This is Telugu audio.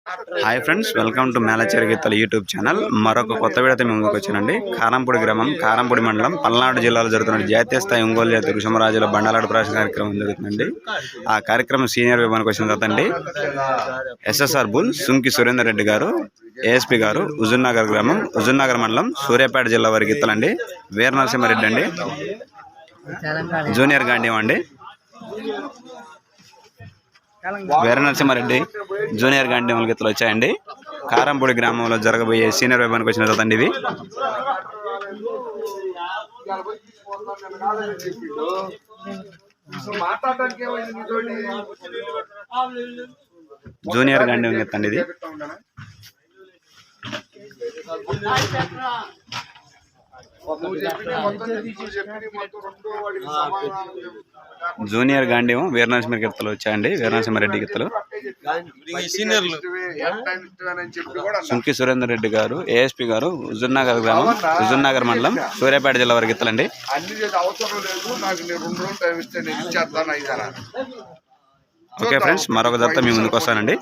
హాయ్ ఫ్రెండ్స్, వెల్కమ్ టు మేలచేరి గీతల యూట్యూబ్ ఛానల్. మరొక కొత్త వీడియోతో మేము ముందుకు వచ్చానండి. కారంపూడి గ్రామం, కారంపూడి మండలం, పల్నాడు జిల్లాలో జరుగుతున్న జాతీయ స్థాయి ఒంగోలు జాతి వృషమరాజుల బండలాట ప్రదర్శన కార్యక్రమం జరుగుతుందండి. ఆ కార్యక్రమం సీనియర్ విభాగానికి వచ్చిన తర్వాత అండి ఎస్ఎస్ఆర్ బుల్ సుంకి సురేందర్ రెడ్డి గారు, ఏఎస్పీ గారు, హుజూర్నగర్ గ్రామం, హుజూర్నగర్ మండలం, సూర్యాపేట జిల్లా వారి గీతలండి. వీర నరసింహారెడ్డి అండి, జూనియర్ గాంధీ అండి. వీర నరసింహారెడ్డి జూనియర్ గాంధీ గీతలు వచ్చాయండి. కారంపూడి గ్రామంలో జరగబోయే సీనియర్ విభాగానికి వచ్చిన తర్వాత ఇవి జూనియర్ గాంధీ గీతండి. ఇది జూనియర్ గాంధీ వీర నరసింహ గీతలు వచ్చాయండి. వీర నరసింహారెడ్డి గీతలు సుంకి సురేందర్ రెడ్డి గారు, ఏఎస్పీ గారు, హుజూర్నగర్ గ్రామం, హుజూర్నగర్ మండలం, సూర్యాపేట జిల్లా వారి గీతలండి. ఓకే ఫ్రెండ్స్, మరొక దత్త మీ ముందుకు వస్తానండి.